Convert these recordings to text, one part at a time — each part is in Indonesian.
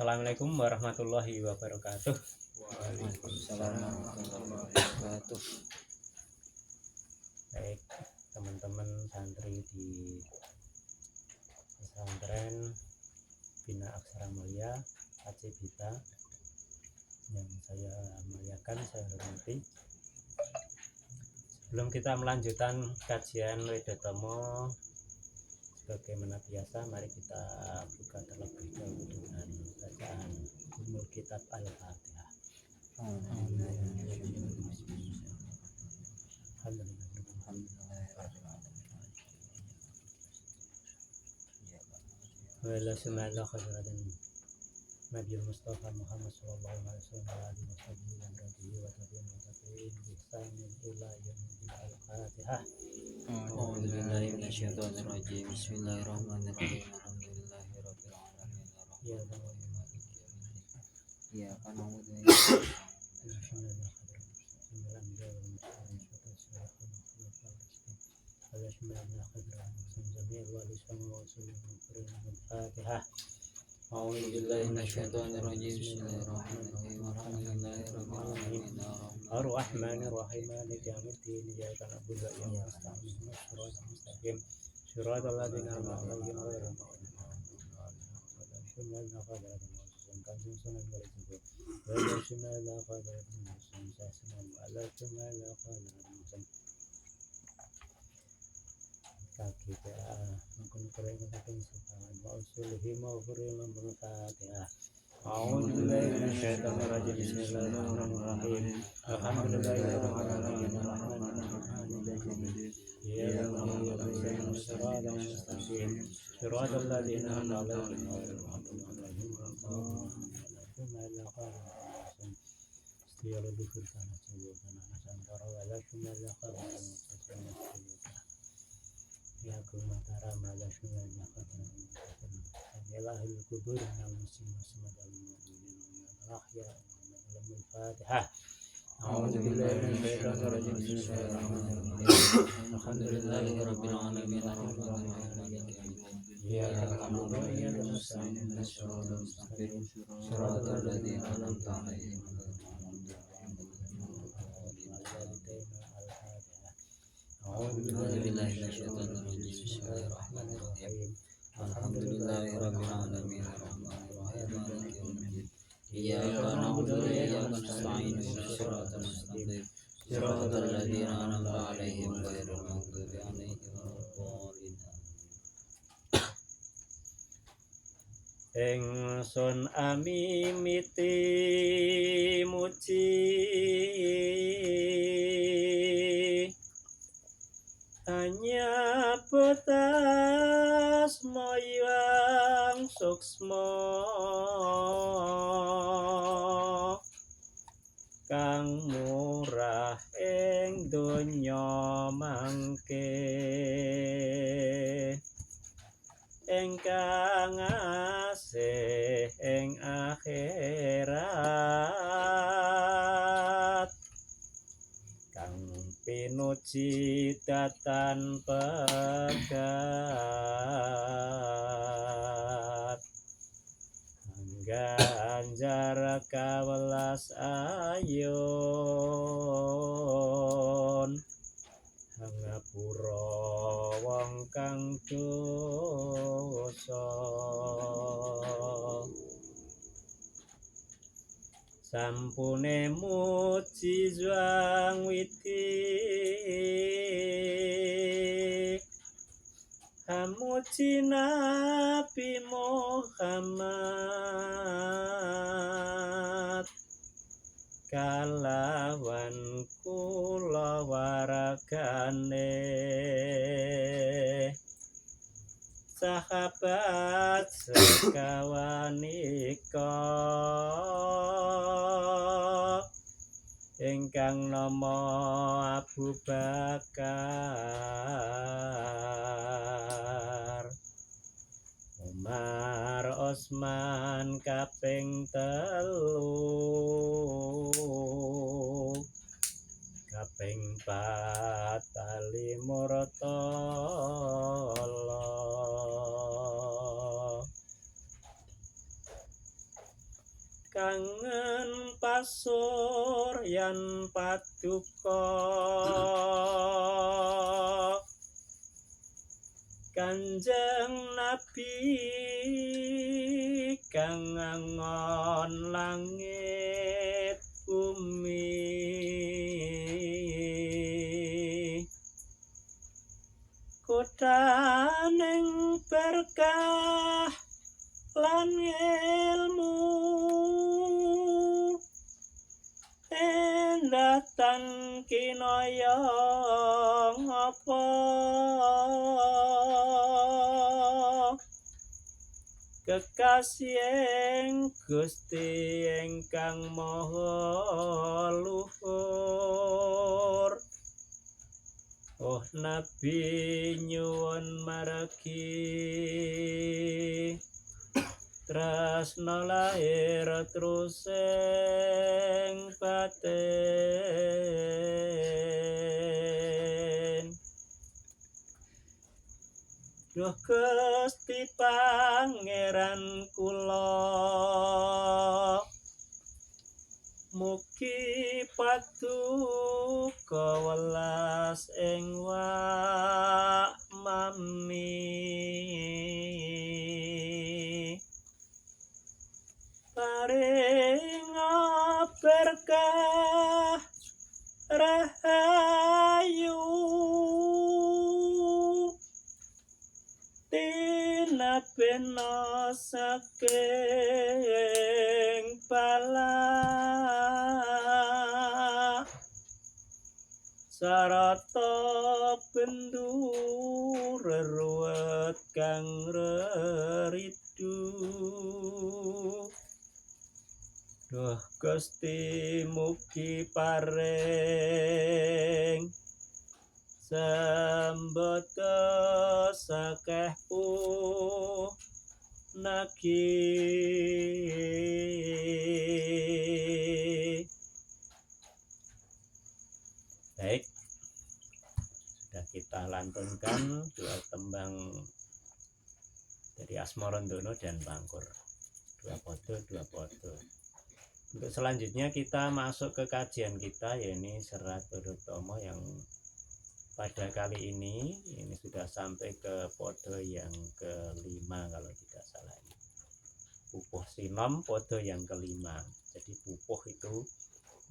Assalamualaikum warahmatullahi wabarakatuh. Waalaikumsalam warahmatullahi wabarakatuh. Baik, teman-teman santri di pesantren Bina Aksara Mulia Aceh Bita yang saya muliakan, saya hormati. Sebelum kita melanjutkan kajian Wedatomo sebagaimana biasa, mari kita buka terlebih dahulu dengan bacaan Ummul Kitab Al-Fatihah. Nabi Mustafa Muhammad sallallahu alaihi wasallam wa alihi washabihi wa alihi wa tabi'in bi ihsanin ila yaumil Al-Fatihah. A'udzu billahi minasyaitonir rajim. Bismillahirrahmanirrahim. Alhamdulillahirabbil alamin. Iyyaka na'budu wa iyyaka Al-Fatihah. A'udzu billahi minasyaitonir rajim. Bismillahirrahmanirrahim. Alhamdulillahirabbil alamin. Ar-Rahmanir Rahim. Maliki yaumiddin. Iyyaka na'budu wa iyyaka nasta'in. Ihdinas siratal mustaqim. Siratal ladzina an'amta 'alaihim ghairil maghdubi 'alaihim. A'udzu billahi minasyaitonir rajim. Bismillahirrahmanirrahim. Alhamdulillahirabbil alamin. Siratal ladzina an'amta 'alaihim ghairil maghdubi 'alaihim Al-Fatihah. A'udzu billahi minasyaitonir rajim. Bismillahirrahmanirrahim. Alhamdulillahirabbil alamin. Arrahmanirrahim. Iyyaka na'budu wa iyyaka nasta'in. Ihdinas siratal mustaqim. Siratal ladzina an'amta 'alaihim. A'udzu billahi minasyaitonir rajim. Bismillahirrahmanirrahim. Alhamdulillahirabbil alamin. Arrahmanirrahim. Maliki yaumiddin. Iyyaka na'budu wa iyyaka nasta'in. Ihdinas siratal mustaqim. Siratal ladzina an'amta 'alaihim ghairil maghdubi 'alaihim waladdallin. Ingsun amimiti muji hanya potas moyang suksmo kang murah ing donya mangke ingkang asih ing akhirat kang pinuji datan pegat ganjar kawelas ayun ngapura wong kang dosa sampune muji Zhuang Widi hamuji Nabi Muhammad kalawan kula waragane sahabat sekawanika ingkang nama Abu Bakar Umar Osman kaping 3 kaping 4 Ali Murtala kangen pasuryan paduka Kanjeng Nabi kang ngangon langit bumi kodaning berkah lan ilmu endatan kinaya ngapa kekasih Gusti ingkang maha luhur oh Nabi nyuwun margi tresna lahir trusing batin Duh Gusti Pangeran kula mugi paduka welas ing wak mami paringa berkah rahayu tinapena saking bala sarata bendu reruwet kang reridu Duh Gusti mugi paring sambata sakeh nagi baik sudah kita lantunkan dua tembang dari Asmarandono dan Bangkur dua podo. Untuk selanjutnya kita masuk ke kajian kita yaitu Serat Dodotomo yang pada kali ini sudah sampai ke podo yang kelima kalau tidak salah. Pupuh Sinom podo yang kelima. Jadi pupuh itu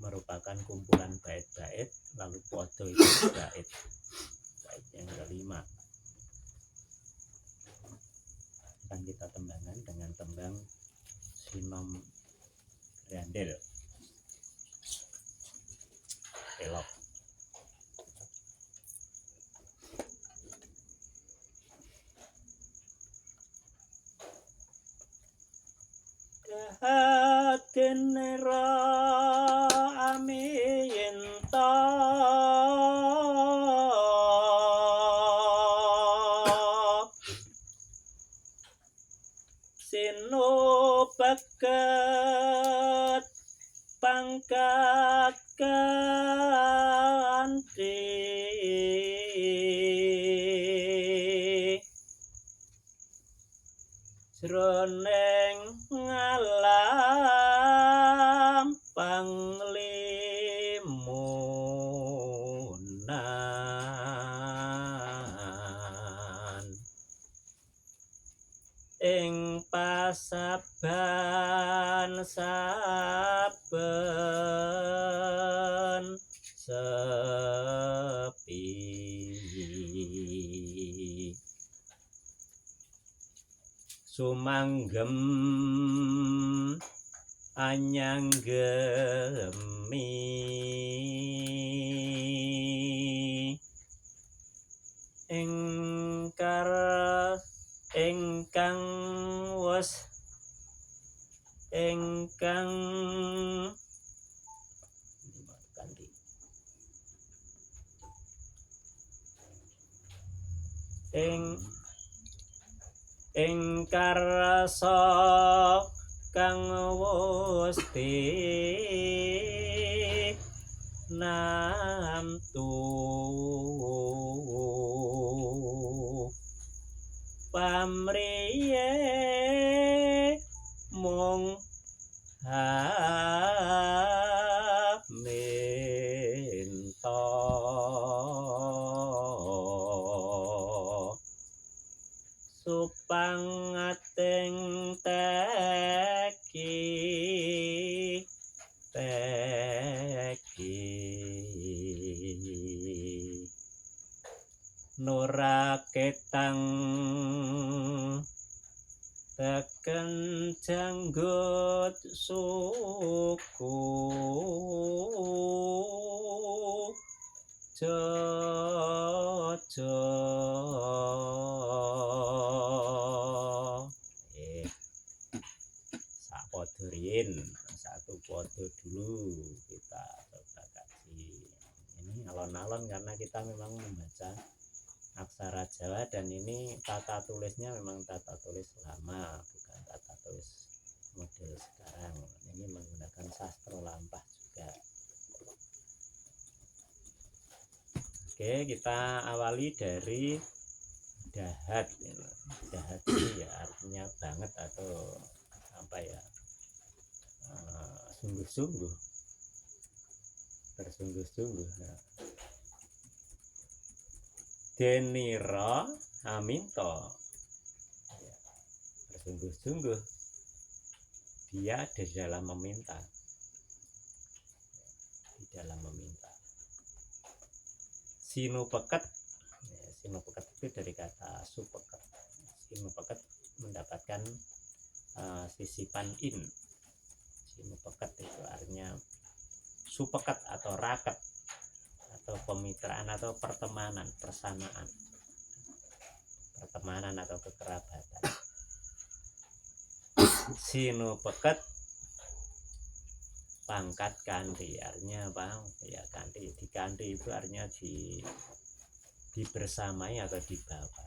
merupakan kumpulan bait-bait, lalu podo itu bait yang kelima. Akan kita tembangkan dengan tembang Sinom Grandel Elok. Dahatenera amiyenta sino bakat pangkat kanthi jroning ngalam panglimunan ing pasaban saben sepi sumanggem anyanggemi ingkang wes ingkar rasa kang wusti namtu pamriye mung ating teki nuraketang teken janggut suku Jojo sapodorin satu podo dulu kita coba kaji. Ini alon-alon karena kita memang membaca aksara Jawa dan ini tata tulisnya memang tata tulis lama, bukan tata tulis model sekarang. Ini menggunakan sastra lampah juga. Oke, kita awali dari dahat. Dahat itu ya artinya banget atau apa ya, sungguh-sungguh, bersungguh-sungguh. Nah, denira aminto, ya, bersungguh-sungguh dia di dalam meminta, di dalam meminta. Sinupeket, ya, sinupeket itu dari kata supeket. Sinupeket mendapatkan sisipan in. Sinupeket itu artinya supeket atau raket atau pemitraan atau pertemanan, persamaan, pertemanan atau kekerabatan. Sinupeket pangkat kanthi, artinya apa? Ya kanthi, di kanthi itu artinya dibersamai atau dibawa.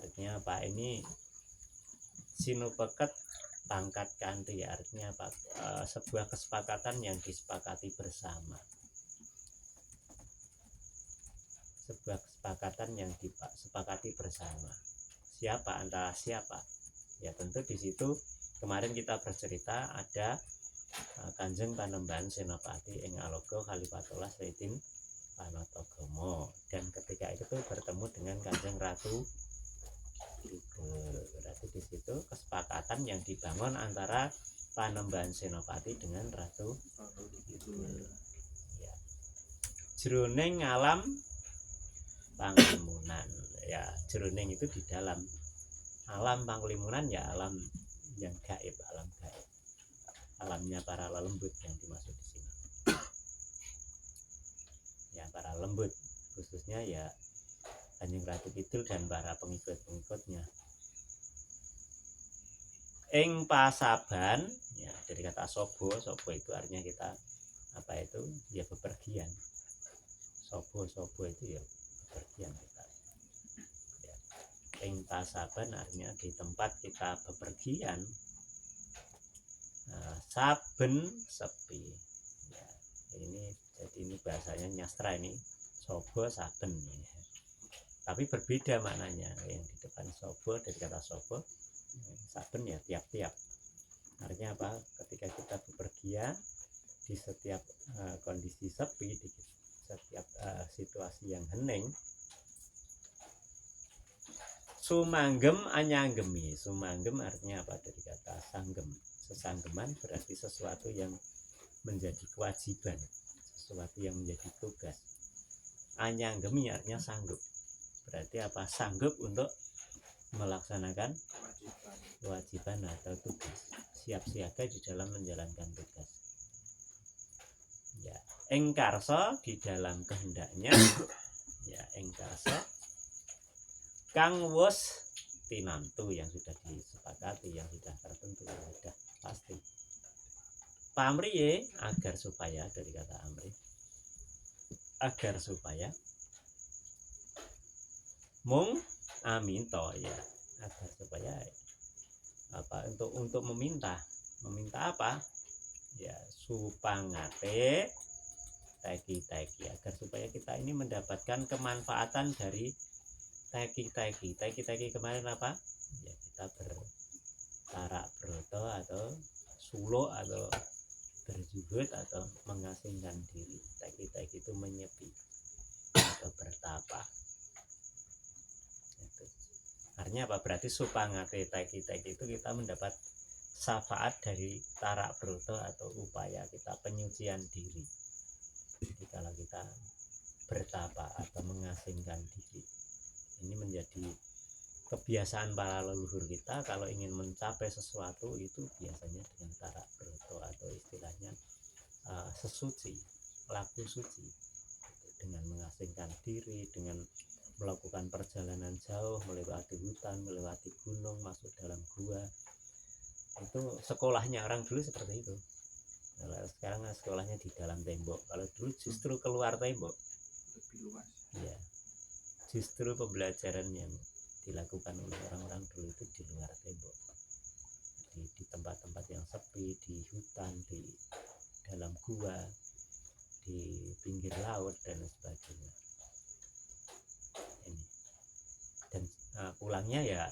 Artinya apa? Ini sinupeket pangkat kanthi, artinya apa? Sebuah kesepakatan yang disepakati bersama. Sebuah kesepakatan yang disepakati bersama. Siapa antara siapa? Ya tentu di situ kemarin kita bercerita ada Kanjeng Panembahan Senopati ing Aloga Kalipatola Saidin Panatagomo, dan ketika itu bertemu dengan Kanjeng Ratu Kidul. Berarti di situ kesepakatan yang dibangun antara Panembahan Senopati dengan Ratu Kidul. Ya. Jroning alam panglimunan. Ya, jroning itu di dalam alam panglimunan, ya alam yang gaib, alam gaib. Alamnya para lembut yang dimaksud di sini. Ya, para lembut khususnya ya Kanjeng Ratu Kidul dan para pengikut-pengikutnya. Ing pasaban, ya dari kata sobo, sobo itu artinya kita apa itu? Ya bepergian. Sobo itu ya bepergian kita. Ya. Ing pasaban artinya di tempat kita bepergian. Saben sepi, ya, ini jadi ini bahasanya nyastra, ini sobo saben ya. Tapi berbeda maknanya. Yang di depan sobo dari kata sobo, saben ya tiap-tiap. Artinya apa? Ketika kita bepergian di setiap kondisi sepi, di setiap situasi yang hening, sumanggem anyanggemi. Sumanggem artinya apa? Dari kata sanggem. Sesanggeman berarti sesuatu yang menjadi kewajiban, sesuatu yang menjadi tugas. Anyanggemi artinya sanggup. Berarti apa? Sanggup untuk melaksanakan kewajiban atau tugas. Siap siaga di dalam menjalankan tugas. Ya, engkarso di dalam kehendaknya. Ya, engkarso kang wus tinantu, yang sudah disepakati, yang sudah tertentu, yang sudah pasti. Pamriye agar supaya, dari kata amri, agar supaya. Mung aminto, ya agar supaya apa? Untuk meminta apa? Ya supangate teki agar supaya kita ini mendapatkan kemanfaatan dari teki kemarin apa? Ya kita bertarak broto atau sulo atau berjuhud atau mengasingkan diri. Teki itu menyepi atau bertapa. Itu. Artinya apa? Berarti supangate teki-teki itu kita mendapat syafaat dari tarak broto atau upaya kita penyucian diri. Jadi kalau kita bertapa atau mengasingkan diri, ini menjadi kebiasaan para leluhur kita. Kalau ingin mencapai sesuatu itu biasanya dengan tarak broto atau istilahnya sesuci, laku suci, dengan mengasingkan diri, dengan melakukan perjalanan jauh, melewati hutan, melewati gunung, masuk dalam gua. Itu sekolahnya orang dulu seperti itu. Kalau sekarang sekolahnya di dalam tembok, kalau dulu justru keluar tembok, lebih luas. ya justru pembelajaran yang dilakukan oleh orang-orang dulu itu di luar tembok, di tempat-tempat yang sepi, di hutan, di dalam gua, di pinggir laut dan sebagainya. Ini. Dan pulangnya ya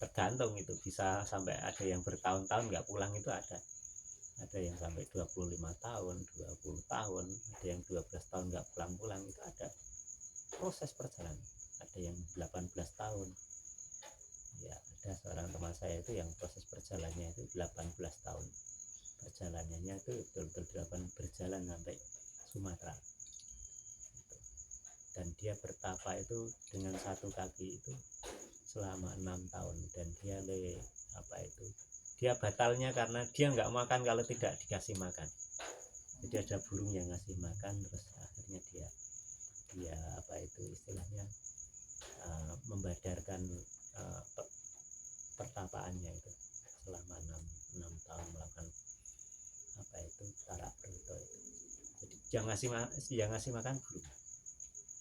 tergantung, itu bisa sampai ada yang bertahun-tahun nggak pulang, itu ada yang sampai 25 tahun, 20 tahun, ada yang 12 tahun nggak pulang-pulang, itu ada proses perjalanan. Ada yang 18 tahun, ya ada seorang teman saya itu yang proses perjalanannya itu 18 tahun, perjalanannya itu betul-betul berjalan sampai Sumatera, dan dia bertapa itu dengan satu kaki itu selama 6 tahun, dan dia dia batalnya karena dia nggak makan kalau tidak dikasih makan. Jadi ada burung yang ngasih makan, terus akhirnya dia istilahnya membadarkan pertapaannya itu selama 6 tahun melakukan tarak broto itu. Jadi yang ngasih makan burung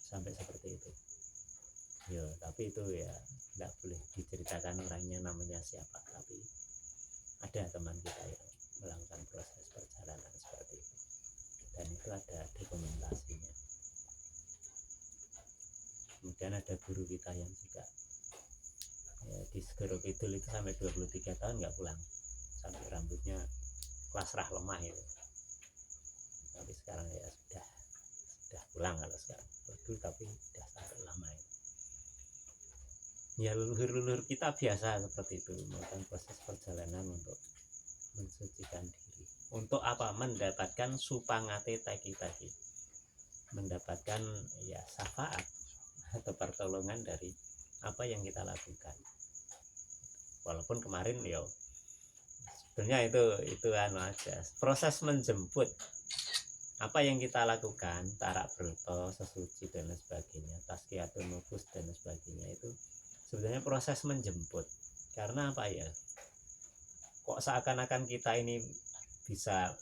sampai seperti itu. Ya, tapi itu ya tidak boleh diceritakan orangnya namanya siapa, tapi ada teman kita yang melakukan proses perjalanan seperti itu, dan itu ada dokumentasinya. Kemudian ada guru kita yang juga di Segoro Kidul itu sampai 23 tahun nggak pulang, sampai rambutnya kelasrah lemah itu. Tapi sekarang ya sudah pulang kalau sekarang. Dulu tapi sudah sampai lama itu. Ya leluhur-leluhur kita biasa seperti itu, melakukan proses perjalanan untuk mensucikan diri. Untuk apa? Mendapatkan supangate teki-teki, mendapatkan ya syafaat atau pertolongan dari apa yang kita lakukan. Walaupun kemarin ya sebenarnya itu aja proses menjemput apa yang kita lakukan, tarak broto, sesuci dan sebagainya, tazkiyatun nufus dan sebagainya, itu sebenarnya proses menjemput. Karena apa ya, kok seakan-akan kita ini bisa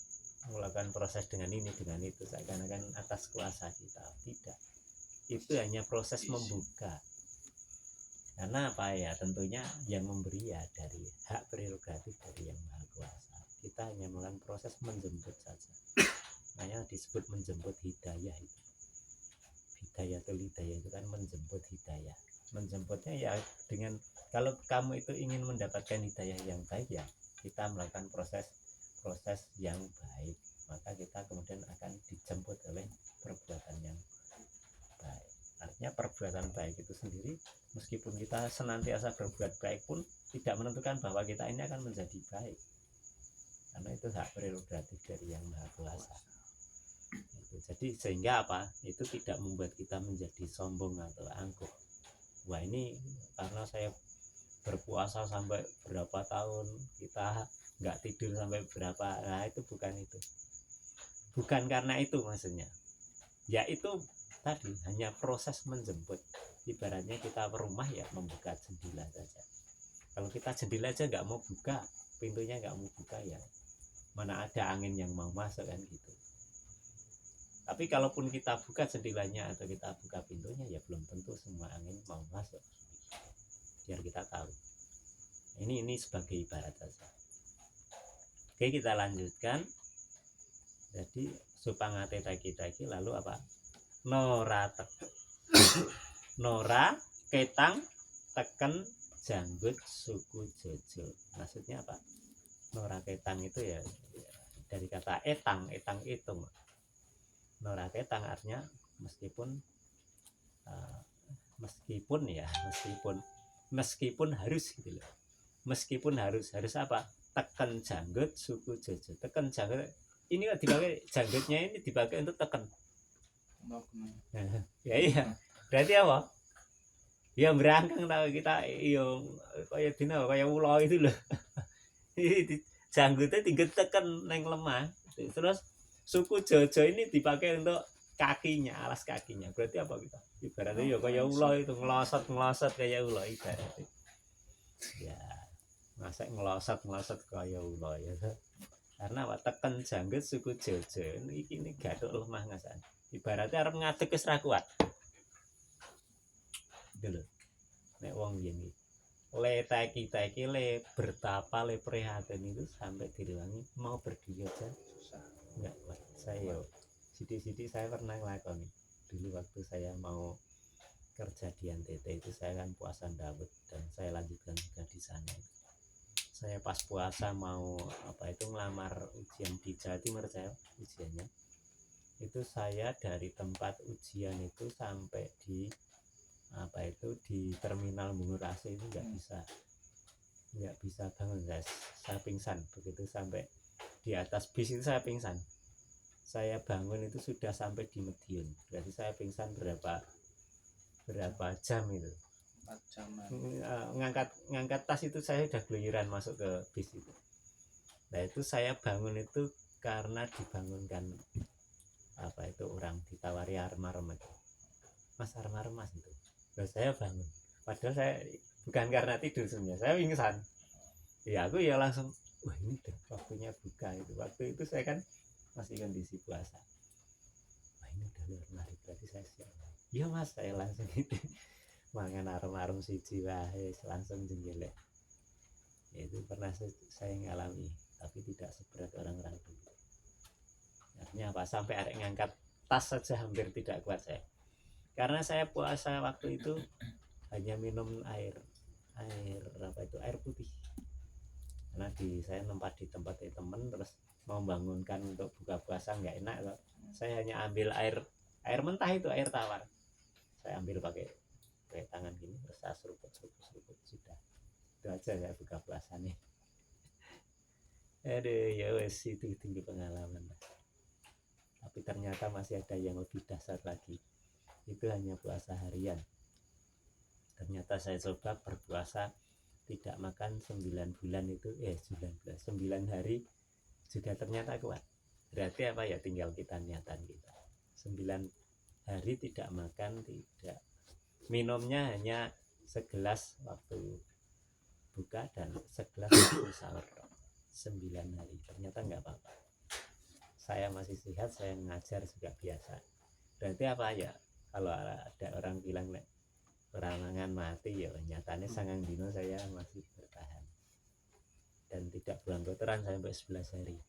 melakukan proses dengan ini dengan itu, seakan-akan atas kuasa kita. Tidak, itu hanya proses membuka. Karena apa ya, tentunya yang memberi ya dari hak prerogatif dari yang maha kuasa. Kita hanya melakukan proses menjemput saja. Makanya disebut menjemput hidayah itu. Hidayah itu kan menjemput hidayah. Menjemputnya ya dengan, kalau kamu itu ingin mendapatkan hidayah yang baik, ya kita melakukan proses yang baik, maka kita kemudian akan dijemput oleh perbuatan yang baik. Artinya perbuatan baik itu sendiri, meskipun kita senantiasa berbuat baik pun tidak menentukan bahwa kita ini akan menjadi baik, karena itu hak prerogatif dari yang maha kuasa. Jadi sehingga apa, itu tidak membuat kita menjadi sombong atau angkuh. Wah, ini karena saya berpuasa sampai berapa tahun, kita nggak tidur sampai berapa, nah itu bukan karena itu maksudnya. Ya itu tadi hanya proses menjemput. Ibaratnya kita ke rumah ya membuka jendela saja. Kalau kita jendela aja nggak mau buka, pintunya nggak mau buka, ya mana ada angin yang mau masuk kan gitu. Tapi kalaupun kita buka jendelanya atau kita buka pintunya, ya belum tentu semua angin mau masuk. Biar kita tahu. Ini sebagai ibarat saja. Oke, kita lanjutkan. Jadi supangate teki-teki, lalu apa? Nora ketang teken janggut suku jojo. Maksudnya apa? Nora ketang itu ya dari kata etang hitung. Nora ketang artinya meskipun meskipun harus gitu loh. Meskipun harus apa? Tekan janggut suku jojo. Tekan janggut ini dipakai, janggutnya ini dipakai untuk tekan. Ya iya. Berarti apa? Ya berangkang tahu kita yo kayak dina kayak ulo itu loh. Janggutnya tinggal tekan neng lemah. Terus suku jojo ini dipakai untuk kakinya, alas kakinya. Berarti apa kita? Ibaratnya ya kayak ulo itu ngelosot kayak ulo ibaratnya. Ya, masa ngelosot kayak ulo ya. Karena apa? Tekan janggut suku jojo ini gaduk lemah ngasan. Ibaratnya arep ngadeg wis ra kuat. Gitu loh. Nek wong ngene. Le taki le bertapa le prihatin itu sampai direwangi mau berdiri aja susah. Enggak kuat. Saya sidik-sidik saya pernah ngelakoni. Dulu waktu saya mau kerja di NTT itu saya kan puasa Daud dan saya lanjutkan juga di sana. Saya pas puasa mau ngelamar ujian di Jawa Timur saya ujiannya itu saya dari tempat ujian itu sampai di di terminal Bungurasi itu nggak bisa bangun guys, saya pingsan begitu sampai di atas bis itu saya pingsan. Saya bangun itu sudah sampai di Medion, berarti saya pingsan berapa jam itu. 4 jaman. Ngangkat tas itu saya udah keluyuran masuk ke bis itu. Nah itu saya bangun itu karena dibangunkan orang ditawari armarem itu. Mas armarem mas itu. Nah saya bangun. Padahal saya bukan karena tidur sebenarnya, saya pingsan. Ya aku ya langsung, wah ini udah waktunya buka itu. Waktu itu saya kan masih kondisi puasa. Wah ini udah luar biasa, berarti saya siap. Iya mas, saya langsung itu. Mangan arem-arem siji wae langsung jenggelek. Itu pernah saya ngalami, tapi tidak seberat orang-orang dulu. Artinya apa? Sampai arek ngangkat tas saja hampir tidak kuat saya. Karena saya puasa waktu itu hanya minum air putih. Karena saya nempat di tempat teman terus mau bangunkan untuk buka puasa nggak enak loh. Saya hanya ambil air mentah itu, air tawar. Saya ambil pakai tangan gini terus saya seruput sudah. Itu aja saya buka puasanya. Aduh ya wes itu tinggi pengalaman. Tapi ternyata masih ada yang lebih dasar lagi. Itu hanya puasa harian. Ternyata saya coba berpuasa tidak makan 9 bulan itu 9 hari juga ternyata kuat. Berarti apa ya, tinggal kita niatan kita. 9 hari tidak makan, tidak minumnya hanya segelas waktu buka dan segelas waktu sahur. 9 hari ternyata nggak apa-apa. Saya masih sehat, saya ngajar juga biasa. Berarti apa ya, kalau ada orang bilang orang mangan mati ya nyatanya sangang dino saya masih bertahan dan tidak buang kotoran sampai 11 hari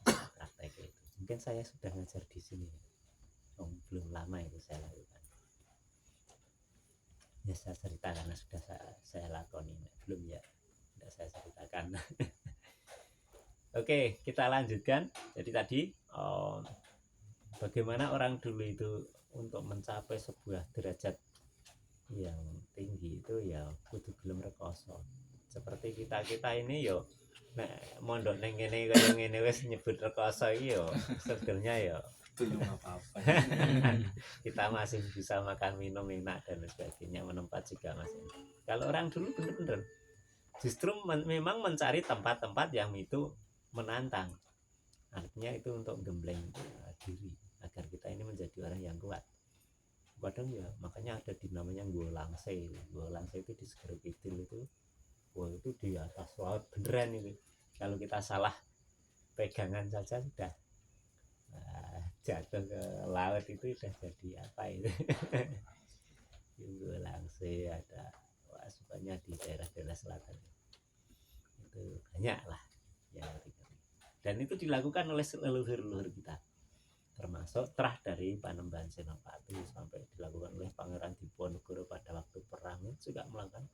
praktek itu. Mungkin saya sudah ngajar di sini belum lama itu saya lakukan ya, saya cerita karena sudah saya lakoni. Belum ya tidak saya ceritakan. Oke, kita lanjutkan. Jadi tadi bagaimana orang dulu itu untuk mencapai sebuah derajat yang tinggi itu ya kudu gelem rekoso. Seperti kita ini yo nek mondok ning kene kaya ngene wis nyebut rekoso iki yo sebenarnya yo belum apa-apa. Kita masih bisa makan minum enak dan sebagainya, menempat juga masih. Kalau orang dulu bener-bener justru memang mencari tempat-tempat yang itu menantang. Artinya itu untuk gembleng diri agar kita ini menjadi orang yang kuat. Kadang ya makanya ada di namanya Gua Langse itu di Segoro Kidul itu. Wah itu di atas laut beneran itu. Kalau kita salah pegangan saja sudah jatuh ke laut, itu sudah jadi apa itu. Gua Langse ada, wah sebenarnya di daerah selatan itu banyak lah yang dan itu dilakukan oleh leluhur kita, termasuk terah dari Panembahan Senopati sampai dilakukan oleh Pangeran Diponegoro pada waktu perang juga melakukan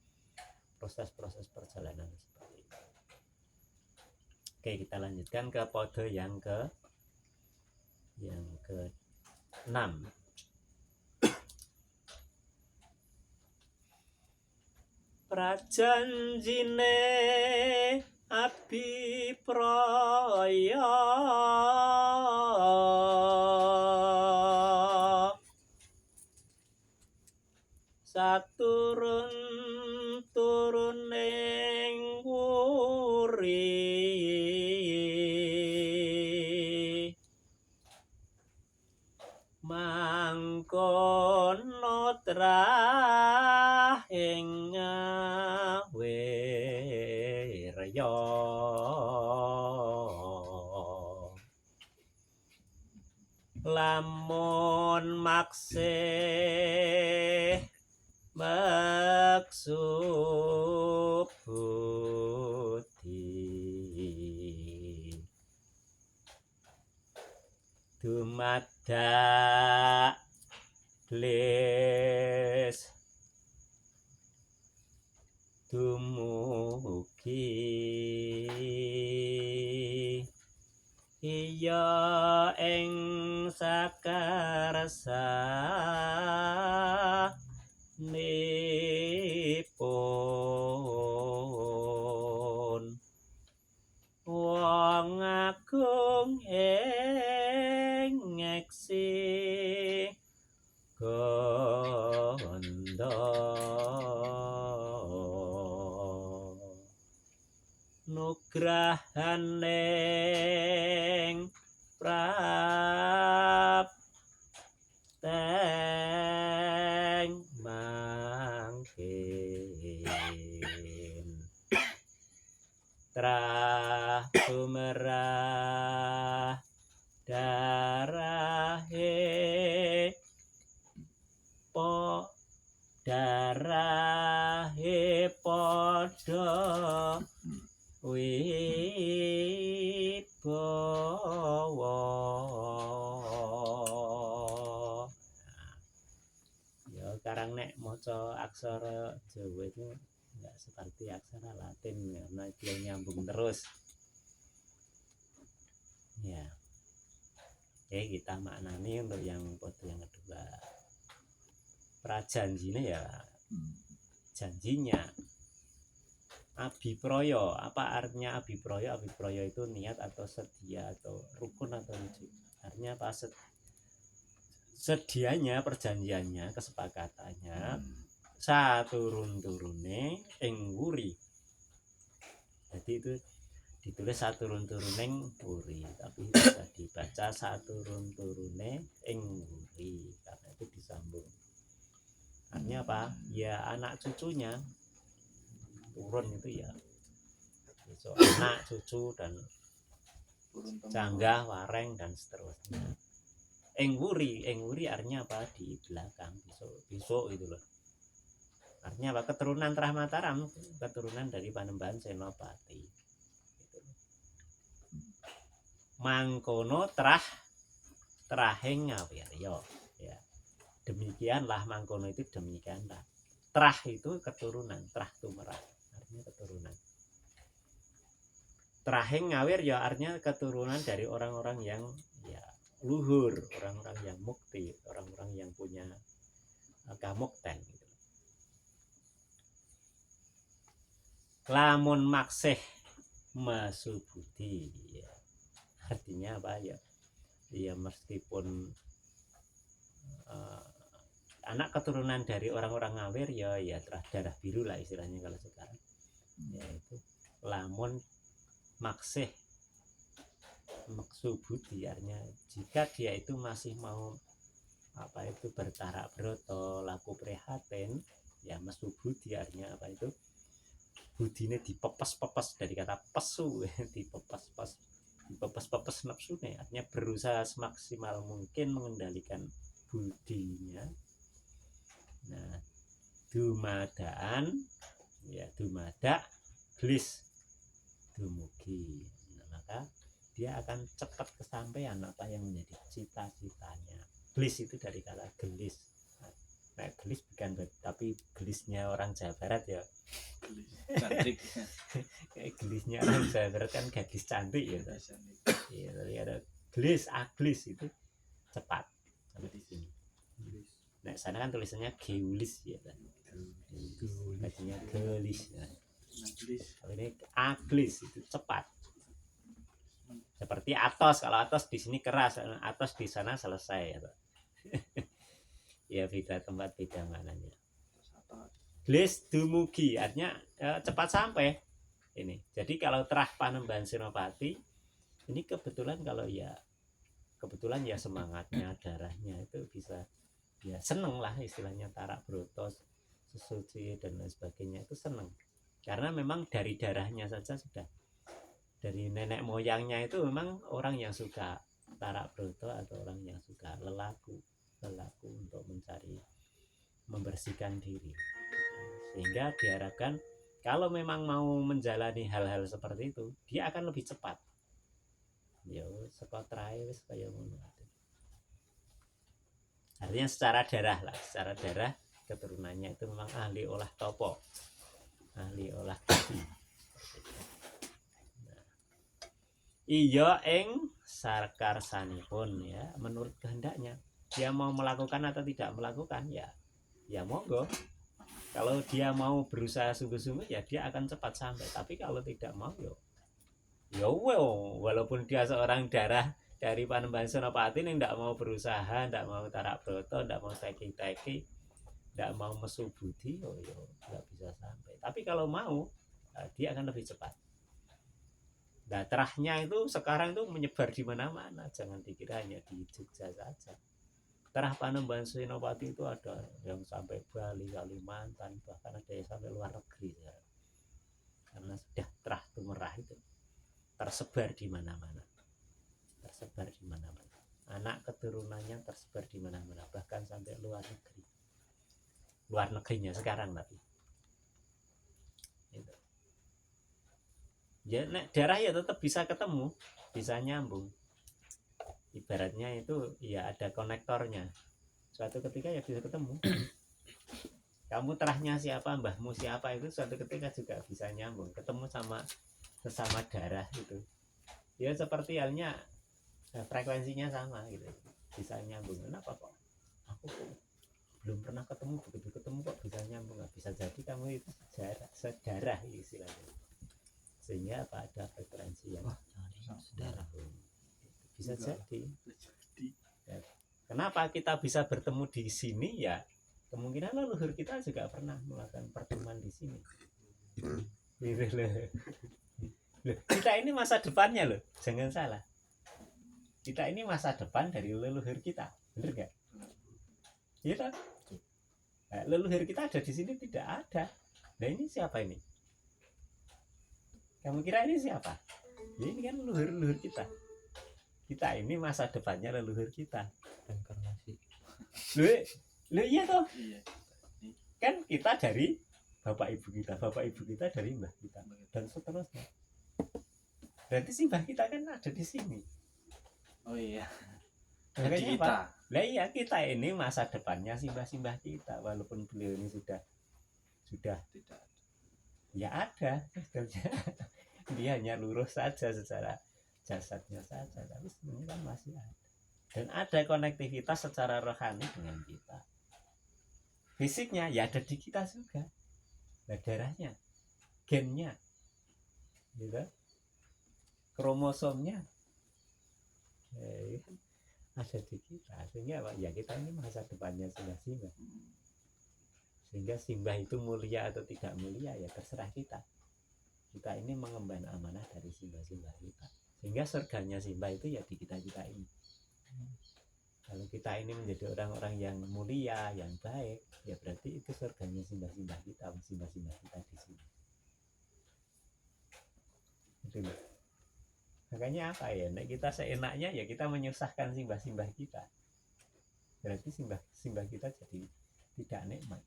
proses-proses perjalanan seperti itu. Oke, kita lanjutkan ke pode yang ke 6. prajanjine abipraya saturun turuning wuri mangkono trahing wirya lamun maksih maksud budi dumadak lis dumugi iya ing sakarsa nipun wong agung ing ngeksi gondo nugrahaning prapteng mangkin trah bumerah darahe padha wibawa. Ya sekarang nek maca aksara Jawa itu enggak seperti aksara Latin karena dia nyambung terus. Ya. Oke, kita maknani untuk yang foto yang kedua. Prajanjine ya janjinya. Abiproyo, apa artinya abiproyo? Abiproyo itu niat atau sedia atau rukun atau wujud. Artinya apa? Sedianya, perjanjiannya, kesepakatannya saturun-turune ing wuri. Jadi itu ditulis saturun-turuning wuri, tapi bisa dibaca saturun-turune ing wuri karena itu disambung. Artinya apa? Ya anak cucunya turun itu ya so, anak cucu dan canggah wareng dan seterusnya. Ing wuri artinya apa? Di belakang besok itu loh. Artinya apa? Keturunan Trah Mataram, keturunan dari Panembahan Senopati. Gitu. Mangkono trahing ngawirya. Ya. Demikianlah mangkono itu demikianlah. Trah itu keturunan, trah tumerah. Artinya keturunan. Trahing ngawir ya artinya keturunan dari orang-orang yang ya luhur, orang-orang yang mukti, orang-orang yang punya kamukten gitu. Lamun maksih masubudi ya. Artinya apa ya? Ya meskipun anak keturunan dari orang-orang ngawir ya darah biru lah istilahnya kalau sekarang. Yaitu lamun maksih maksubudi artinya jika dia itu masih mau apa itu bertarak broto laku prihatin ya masubudi artinya apa itu budine dipepes-pepes dari kata pesu dipepes nafsunya artinya berusaha semaksimal mungkin mengendalikan budinya. Nah dumadaan ya dumadak glis dumugi. Nah, maka dia akan cepat kesampaian apa yang menjadi cita-citanya. Gelis itu dari kata gelis. Nah, gelis bukan tapi gelisnya orang Jawa Barat ya. Cantik. Kayak gelisnya orang Jawa Barat kan gadis cantik ya. Iya, tapi ada gelis, aglis itu cepat. Sampai di sini. Nah, sana kan tulisannya geulis ya kan. Tadinya gelis. Nah, kalau ini aglis itu cepat. Seperti atos, kalau atos di sini keras, atos di sana selesai ya. Ya beda tempat beda mananya. Glis dumugi artinya cepat sampai ini. Jadi kalau terah Panembahan Senopati ini kebetulan kebetulan ya semangatnya darahnya itu bisa ya seneng lah istilahnya Tarak Broto Sesuci dan lain sebagainya itu seneng karena memang dari darahnya saja sudah dari nenek moyangnya itu memang orang yang suka Tarak Broto atau orang yang suka lelaku untuk mencari membersihkan diri sehingga diharapkan kalau memang mau menjalani hal-hal seperti itu dia akan lebih cepat ya sekotrai wis kaya ngono artinya secara darah keturunannya itu memang ahli olah topo ahli olah kaki nah, iya ing sakarsanipun ya menurut kehendaknya dia mau melakukan atau tidak melakukan ya monggo kalau dia mau berusaha sungguh-sungguh ya dia akan cepat sampai tapi kalau tidak mau walaupun dia seorang darah dari Panembahan Senopati yang tidak mau berusaha, tidak mau Tarak Broto, tidak mau teki-teki, tidak mau mesu budi, tidak bisa sampai. Tapi kalau mau, dia akan lebih cepat. Nah, terahnya itu sekarang itu menyebar di mana-mana, jangan dikira hanya di Jogja saja. Terah Panembahan Senopati itu ada yang sampai Bali, Kalimantan, bahkan ada yang sampai luar negeri. Ya. Karena sudah terah tumerah itu tersebar di mana-mana. Anak keturunannya tersebar di mana-mana bahkan sampai luar negerinya sekarang tapi itu. Ya darah ya tetap bisa ketemu bisa nyambung ibaratnya itu ya ada konektornya suatu ketika ya bisa ketemu kamu terahnya siapa mbahmu siapa itu suatu ketika juga bisa nyambung ketemu sama sesama darah itu ya seperti halnya frekuensinya sama gitu bisa nyambung kenapa kok aku belum pernah ketemu begitu ketemu kok bisa nyambung nggak bisa jadi kamu itu sedarah istilahnya sehingga apa ada frekuensi yang sedarah bisa jadi ya. Kenapa kita bisa bertemu di sini ya kemungkinan leluhur kita juga pernah melakukan pertemuan di sini loh, kita ini masa depannya loh jangan salah kita ini masa depan dari leluhur kita, bener gak? Iya kan? Nah, leluhur kita ada di sini tidak ada. Nah ini siapa ini? Kamu kira ini siapa? Ya, ini kan leluhur kita. Kita ini masa depannya leluhur kita. Inkarnasi. Loh iya toh? Kan kita dari bapak ibu kita dari mbah kita, dan seterusnya. Berarti si mbah kita kan ada di sini. Oh iya. Makanya kita. Lah iya kita ini masa depannya simbah-simbah kita walaupun beliau ini sudah Tidak. Ya ada dia hanya lurus saja secara jasadnya saja tapi sebenarnya kan masih ada dan ada konektivitas secara rohani dengan kita fisiknya ya ada di kita juga nah, darahnya gennya gitu kromosomnya ada di kita sehingga apa ya kita ini masa depannya simbah-simbah sehingga simbah itu mulia atau tidak mulia ya terserah kita ini mengemban amanah dari simbah-simbah kita sehingga surganya simbah itu ya di kita ini kalau kita ini menjadi orang-orang yang mulia yang baik ya berarti itu surganya simbah-simbah kita di sini itu loh. Makanya apa ya? Nek kita seenaknya ya kita menyusahkan simbah-simbah kita. Berarti simbah kita jadi tidak nikmat.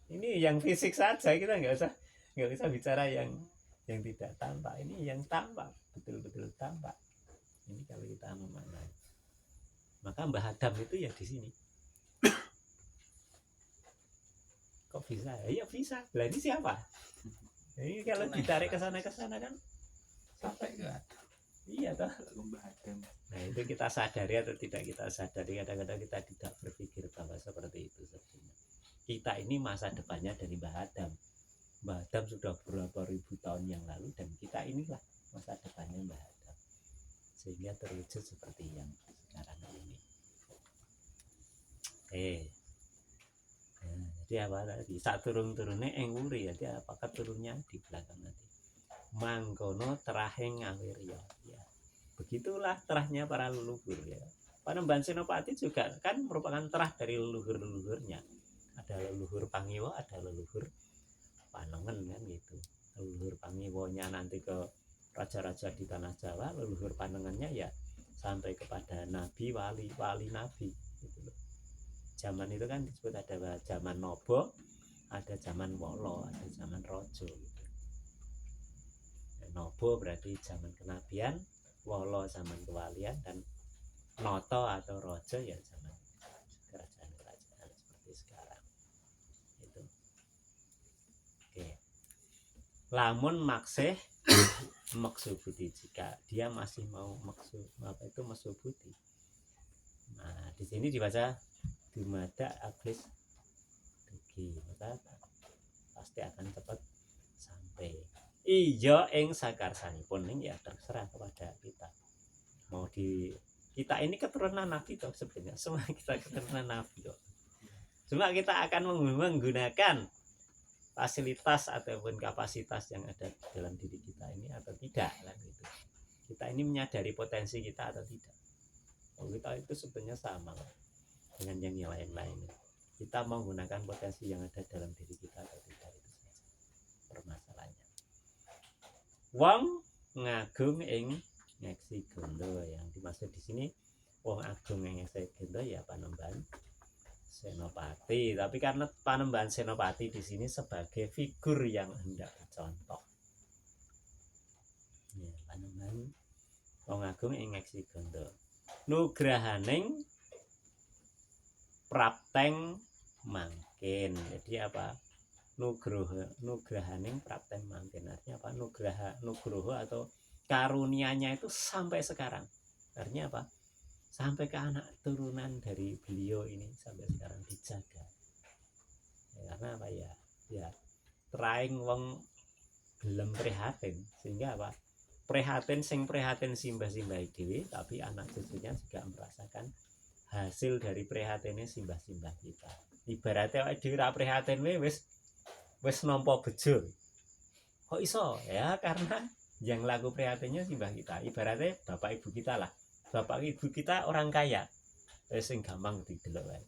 Ini yang fisik saja kita nggak usah bicara yang tidak tampak. Ini yang tampak betul-betul tampak. Ini kalau kita memaknai. Maka Mbah Adam itu ya di sini. Kok bisa? Ya bisa. Lah ini siapa? Ini kalau ditarik ke sana kan Sampai enggak ada. Iya toh. Lomba Adam. Nah itu kita sadari atau tidak kita sadari, kadang-kadang kita tidak berpikir bahwa seperti itu sebenarnya. Kita ini masa depannya dari Mbah Adam. Mbah Adam sudah berapa ribu tahun yang lalu dan kita inilah masa depannya Mbah Adam. Sehingga terwujud seperti yang sekarang ini. Nah, jadi apa tadi? Saat turun-turunnya wuri, jadi apakah turunnya di belakang nanti? Mangkono terahing ngawirya. Ya. Begitulah terahnya para leluhur ya. Panembahan Senopati juga kan merupakan terah dari leluhur-leluhurnya. Ada leluhur Pangiwa, ada leluhur Panengen kan gitu. Leluhur Pangiwanya nanti ke raja-raja di tanah Jawa, leluhur Panengennya ya sampai kepada nabi, wali nabi gitu loh. Zaman itu kan disebut ada zaman Nobo, ada zaman Wolo, ada zaman Rojo gitu. Nobo berarti zaman kenabian, Wolo zaman kewalian, dan Noto atau Rojo ya zaman kerajaan-kerajaan seperti sekarang itu. Oke. Lamun makseh maksubuti, jika dia masih mau maksubuti. Nah di sini dibaca dumada ablis dugi, maka pasti akan cepat sampai. Iya ing sakarsanipun ning ya terserah kepada kita. Mau di kita ini keturunan nabi toh sebenarnya, semua kita keturunan nabi toh. Cuma kita akan menggunakan fasilitas ataupun kapasitas yang ada dalam diri kita ini atau tidak kan gitu. Kita ini menyadari potensi kita atau tidak. Oh, kita itu sebenarnya sama dengan yang lain-lain. Kita menggunakan potensi yang ada dalam diri kita atau tidak, itu saja permasalahannya. Wong ngagung ing ngeksi gondo, yang dimaksud di sini wong agung ing ngeksi gondo ya Panembahan Senopati. Tapi karena Panembahan Senopati di sini sebagai figur yang hendak dicontoh. Ya, Panembahan wong agung ing ngeksi gondo. Nugrahaning prapteng mangkin. Jadi apa? Nugrahaning prapteng mangkin, artinya apa? Nugroho atau karunianya itu sampai sekarang. Artinya apa? Sampai ke anak turunan dari beliau ini sampai sekarang dijaga. Ya, karena apa ya? Ya teraing wong gelem prihatin, sehingga apa? Prihatin simbah-simbah dhewe, tapi anak cucunya juga merasakan hasil dari prihatinnya simbah-simbah kita. Ibaratnya awake dhewe ra prihatin wis nampa bejo. Kok iso? Ya karena yang laku prihatinnya simbah kita. Ibaratnya bapak ibu kita lah. Bapak ibu kita orang kaya. Sing gampang didelok wae.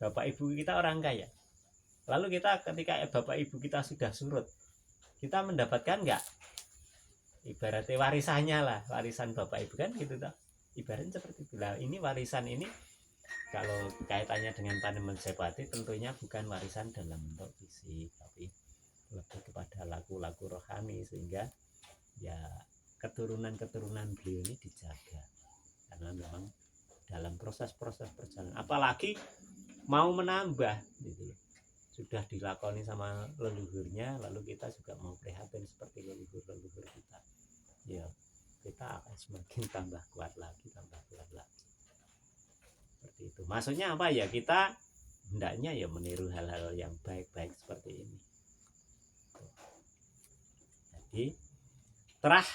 Bapak ibu kita orang kaya. Lalu kita ketika bapak ibu kita sudah surut, kita mendapatkan enggak? Ibaratnya warisannya lah, warisan bapak ibu kan gitu toh. Ibaratnya seperti itu. Lah ini warisan ini kalau kaitannya dengan Panembahan Senopati tentunya bukan warisan dalam bentuk fisik, tapi lebih kepada laku-laku rohani, sehingga ya keturunan-keturunan beliau ini dijaga karena memang dalam proses-proses perjalanan, apalagi mau menambah gitu, sudah dilakoni sama leluhurnya, lalu kita juga mau prihatin seperti leluhur-leluhur kita, ya kita akan semakin tambah kuat lagi. Seperti itu. Maksudnya apa ya? Kita hendaknya ya meniru hal-hal yang baik-baik seperti ini. Jadi terah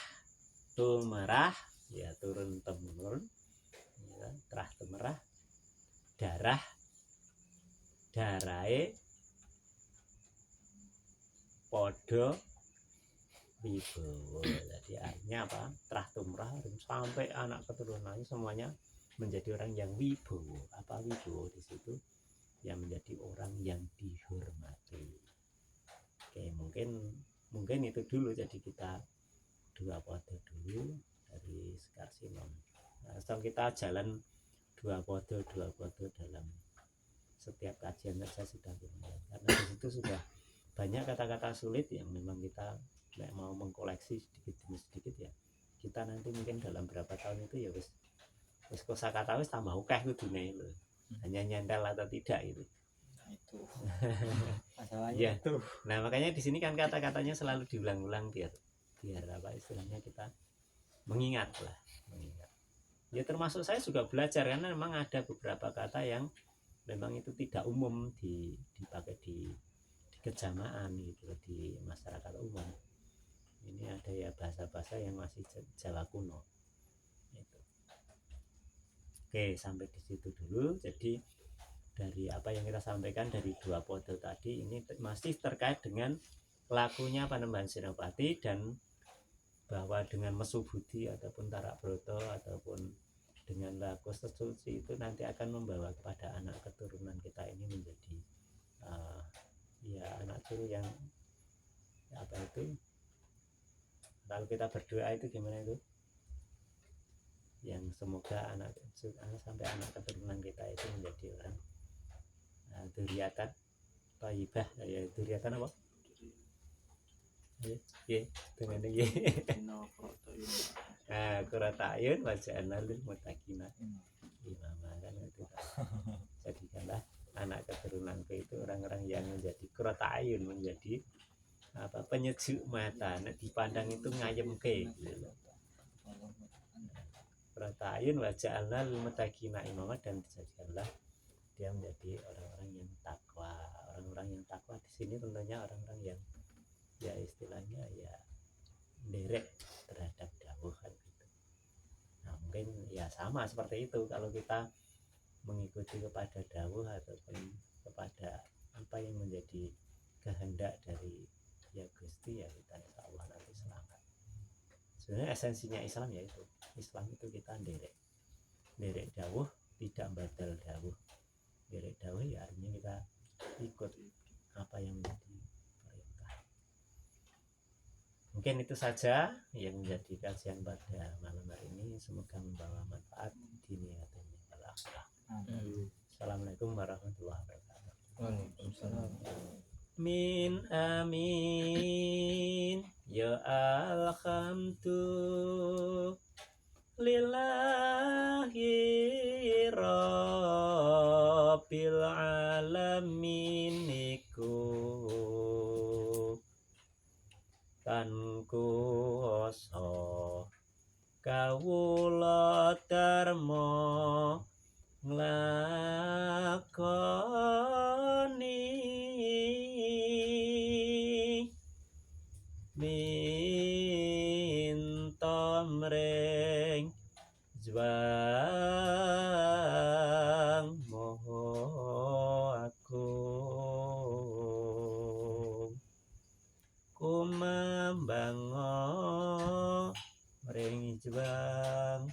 tumerah ya turun temurun, ya, terah tumerah darahe podo wibowo. Jadi artinya apa? Terah tumrah sampai anak keturunannya semuanya menjadi orang yang wibowo. Apa wibowo di situ? Yang menjadi orang yang dihormati. Oke, mungkin itu dulu. Jadi kita dua podo dulu dari Sekar Sinom. Nah, setelah kita jalan dua podo dalam setiap kajian saya sudah lumayan, karena di situ sudah banyak kata-kata sulit yang memang kita mau mengkoleksi sedikit demi sedikit ya. Kita nanti mungkin dalam berapa tahun itu ya wis kosakata wis tambah akeh kudune lho. Hanya nyandal atau tidak itu. Nah, itu masalahnya Ya. itu. Nah, makanya di sini kan kata-katanya selalu diulang-ulang biar apa istilahnya kita mengingat. Ya termasuk saya juga belajar karena memang ada beberapa kata yang memang itu tidak umum dipakai di kejamaan gitu di masyarakat umum. Ini ada ya bahasa-bahasa yang masih Jawa kuno. Gitu. Oke, sampai di situ dulu. Jadi dari apa yang kita sampaikan dari dua podo tadi ini masih terkait dengan lakunya Panembahan Senopati dan bahwa dengan Mesu Budi ataupun Tarak Broto ataupun dengan laku sesuci itu nanti akan membawa kepada anak keturunan kita ini menjadi ya anak cucu yang apa itu kalau kita berdoa itu gimana itu yang semoga anak sampai anak keturunan kita itu menjadi orang duriatan thayyibah ya duriatan apa ya dengan ini Qurrata'ayun waja'alna lil muttaqina imama kan itu. Jadikanlah anak keturunanku itu orang-orang yang menjadi Qurrata'ayun, menjadi apa penyejuk mata, nek dipandang itu ngayemke gitu. Qurrata'ayun waja'alna lil muttaqina imama dan dijadikanlah dia menjadi orang-orang yang takwa. Orang-orang yang takwa di sini tentunya orang-orang yang ya istilahnya ya derek terhadap dawuh kan gitu. Nah mungkin ya sama seperti itu kalau kita mengikuti kepada dawuh ataupun kepada apa yang menjadi kehendak dari ya Gusti ya kita insya Allah nanti selamat. Sebenarnya esensinya Islam ya itu. Islam itu kita derek dawuh tidak badal dawuh. Derek dawuh ya artinya kita ikut apa yang menjadi perintah. Mungkin itu saja yang menjadi kajian pada malam hari ini. Semoga membawa manfaat di niatnya wal akhirah. Assalamualaikum warahmatullahi wabarakatuh. Waalaikumsalam. Min amin ya alhamdulillah lillahi rabbil alamin iku kan kuwasa kawula dharma nglakoni minta mring Jwang Moho Agung kumambango mring Jwang